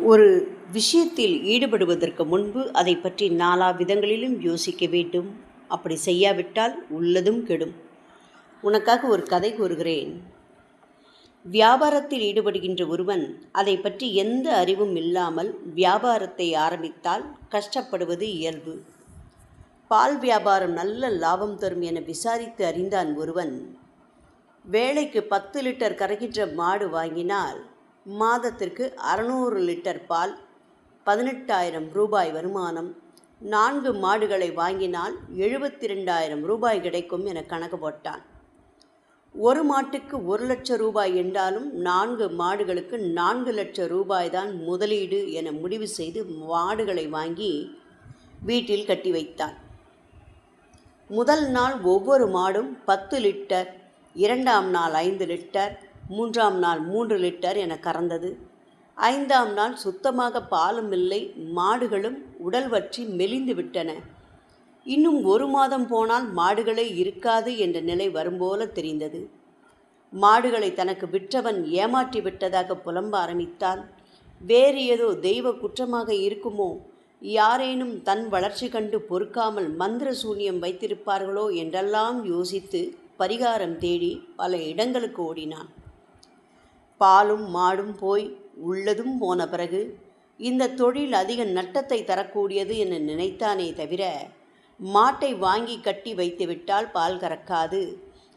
ஒரு விஷயத்தில் ஈடுபடுவதற்கு முன்பு அதை பற்றி நாலா விதங்களிலும் யோசிக்க வேண்டும். அப்படி செய்யாவிட்டால் உள்ளதும் கெடும். உனக்காக ஒரு கதை கூறுகிறேன். வியாபாரத்தில் ஈடுபடுகின்ற ஒருவன் அதை பற்றி எந்த அறிவும் இல்லாமல் வியாபாரத்தை ஆரம்பித்தால் கஷ்டப்படுவது இயல்பு. பால் வியாபாரம் நல்ல லாபம் தரும் என விசாரித்து அறிந்தான் ஒருவன். வேளைக்கு 10 லிட்டர் கறக்கின்ற மாடு வாங்கினால் மாதத்திற்கு 600 லிட்டர் பால், 18,000 ரூபாய் வருமானம். 4 மாடுகளை வாங்கினால் 72,000 ரூபாய் கிடைக்கும் என கணக்கு போட்டான். ஒரு மாட்டுக்கு 1 லட்சம் ரூபாய் என்றாலும் 4 மாடுகளுக்கு 4 லட்சம் ரூபாய் தான் முதலீடு என முடிவு செய்து மாடுகளை வாங்கி வீட்டில் கட்டி வைத்தான். முதல் நாள் ஒவ்வொரு மாடும் 10 லிட்டர், 2ஆம் நாள் 5 லிட்டர், 3ஆம் நாள் 3 லிட்டர் என கறந்தது. 5ஆம் நாள் சுத்தமாக பாலும் இல்லை, மாடுகளும் உடல் வற்றி மெலிந்து விட்டன. இன்னும் 1 மாதம் போனால் மாடுகளே இருக்காது என்ற நிலை வரும்போல தெரிந்தது. மாடுகளை தனக்கு விற்றவன் ஏமாற்றி விட்டதாக புலம்ப ஆரம்பித்தான். வேறு ஏதோ தெய்வ குற்றமாக இருக்குமோ, யாரேனும் தன் வளர்ச்சி கண்டு பொறுக்காமல் மந்திர சூனியம் வைத்திருப்பார்களோ என்றெல்லாம் யோசித்து பரிகாரம் தேடி பல இடங்களுக்கு ஓடினான். பாலும் மாடும் போய் உள்ளதும் போன பிறகு இந்த தொழில் அதிக நட்டத்தை தரக்கூடியது என நினைத்தானே தவிர, மாட்டை வாங்கி கட்டி வைத்துவிட்டால் பால் கறக்காது,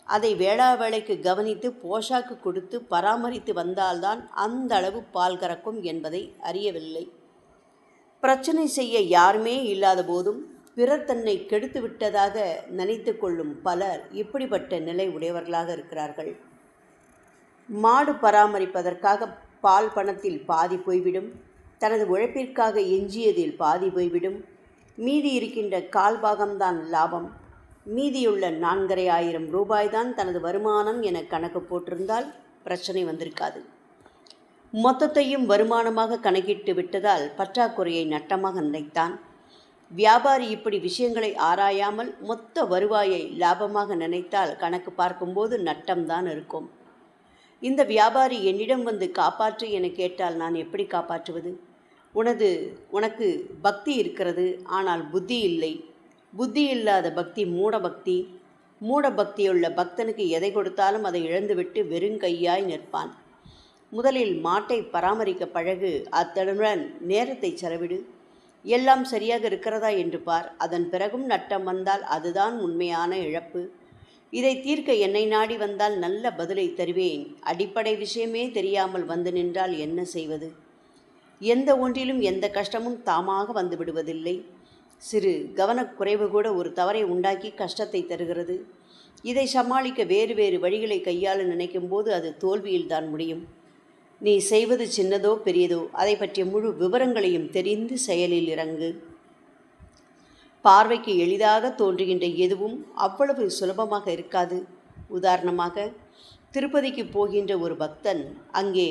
அதை வேளாவேளைக்கு கவனித்து போஷாக்கு கொடுத்து பராமரித்து வந்தால்தான் அந்த அளவு பால் கறக்கும் என்பதை அறியவில்லை. பிரச்சனை செய்ய யாருமே இல்லாத போதும் பிறர் தன்னை கெடுத்து விட்டதாக நினைத்து கொள்ளும் பலர் இப்படிப்பட்ட நிலை உடையவர்களாக இருக்கிறார்கள். மாடு பராமரிப்பதற்காக பால் பணத்தில் பாதி போய்விடும், தனது உழைப்பிற்காக எஞ்சியதில் பாதி போய்விடும், மீதி இருக்கின்ற 1/4 பாகம்தான் லாபம். மீதியுள்ள 4,500 ரூபாய்தான் தனது வருமானம் என கணக்கு போட்டிருந்தால் பிரச்சனை வந்திருக்காது. மொத்தத்தையும் வருமானமாக கணக்கிட்டு விட்டதால் பற்றாக்குறையை நட்டமாக நினைத்தான். வியாபாரி இப்படி விஷயங்களை ஆராயாமல் மொத்த வருவாயை லாபமாக நினைத்தால் கணக்கு பார்க்கும்போது நட்டம்தான் இருக்கும். இந்த வியாபாரி என்னிடம் வந்து காப்பாற்று என கேட்டால் நான் எப்படி காப்பாற்றுவது? உனக்கு பக்தி இருக்கிறது, ஆனால் புத்தி இல்லை. புத்தி இல்லாத பக்தி மூடபக்தி. மூடபக்தியுள்ள பக்தனுக்கு எதை கொடுத்தாலும் அதை இழந்துவிட்டு வெறுங்கையாய் நிற்பான். முதலில் மாட்டை பராமரிக்க பழகு, அத்துடன் நேரத்தை செலவிடு. எல்லாம் சரியாக இருக்கிறதா என்று பார். அதன் பிறகும் நட்டம் வந்தால் அதுதான் உண்மையான இழப்பு. இதை தீர்க்க என்னை நாடி வந்தால் நல்ல பதிலை தருவேன். அடிப்படை விஷயமே தெரியாமல் வந்து நின்றால் என்ன செய்வது? எந்த ஒன்றிலும் எந்த கஷ்டமும் தாமாக வந்து விடுவதில்லை. சிறு கவனக்குறைவு கூட ஒரு தவறை உண்டாக்கி கஷ்டத்தை தருகிறது. இதை சமாளிக்க வேறு வேறு வழிகளை கையாள நினைக்கும் போது அது தோல்வியில்தான் முடியும். நீ செய்வது சின்னதோ பெரியதோ அதை பற்றிய முழு விவரங்களையும் தெரிந்து செயலில் இறங்கு. பார்வைக்கு எளிதாக தோன்றுகின்ற எதுவும் அவ்வளவு சுலபமாக இருக்காது. உதாரணமாக, திருப்பதிக்கு போகின்ற ஒரு பக்தன் அங்கே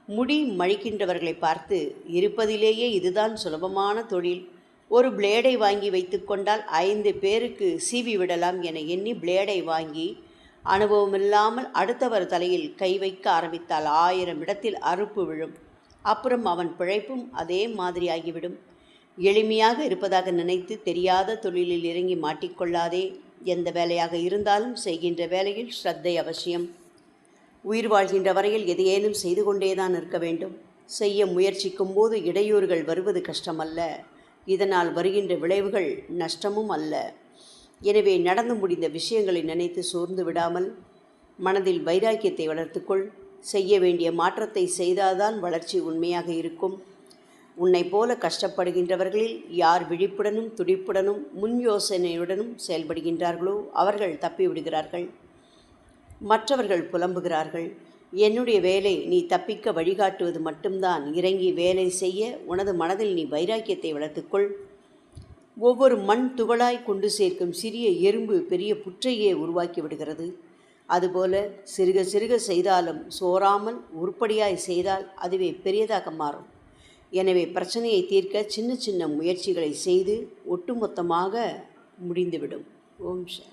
முடி மழிக்கின்றவர்களை பார்த்து, இருப்பதிலேயே இதுதான் சுலபமான தொழில், ஒரு பிளேடை வாங்கி வைத்து கொண்டால் 5 பேருக்கு சீவி விடலாம் என எண்ணி பிளேடை வாங்கி அனுபவமில்லாமல் அடுத்தவர் தலையில் கை வைக்க ஆரம்பித்தால் 1000 இடத்தில் அறுப்பு விழும். அப்புறம் அவன் பிழைப்பும் அதே மாதிரி ஆகிவிடும். எளிமையாக இருப்பதாக நினைத்து தெரியாத தொழிலில் இறங்கி மாட்டிக்கொள்ளாதே. எந்த வேலையாக இருந்தாலும் செய்கின்ற வேலையில் ஸ்ரத்தை அவசியம். உயிர் வாழ்கின்ற வரையில் எதையேனும் செய்து கொண்டேதான் இருக்க வேண்டும். செய்ய முயற்சிக்கும் போது இடையூறுகள் வருவது கஷ்டமல்ல, இதனால் வருகின்ற விளைவுகள் நஷ்டமும் அல்ல. எனவே நடந்து முடிந்த விஷயங்களை நினைத்து சோர்ந்து விடாமல் மனதில் வைராக்கியத்தை வளர்த்துக்கொள். செய்ய வேண்டிய மாற்றத்தை செய்தால்தான் வளர்ச்சி உண்மையாக இருக்கும். உன்னை போல கஷ்டப்படுகின்றவர்களில் யார் விழிப்புடனும் துடிப்புடனும் முன் யோசனையுடனும் செயல்படுகின்றார்களோ அவர்கள் தப்பிவிடுகிறார்கள். மற்றவர்கள் புலம்புகிறார்கள். என்னுடைய வேலை நீ தப்பிக்க வழிகாட்டுவது மட்டும்தான். இறங்கி வேலை செய்ய உனது மனதில் நீ வைராக்கியத்தை வளர்த்துக்கொள். ஒவ்வொரு மண் துகளாய் கொண்டு சேர்க்கும் சிறிய எறும்பு பெரிய புற்றையே உருவாக்கி விடுகிறது. அதுபோல சிறுக சிறுக செய்தாலும் சோறாமல் உருப்படியாய் செய்தால் அதுவே பெரியதாக மாறும். எனவே பிரச்சனையை தீர்க்க சின்ன சின்ன முயற்சிகளை செய்து ஒட்டுமொத்தமாக முடிந்துவிடும். ஓம் சாந்தி.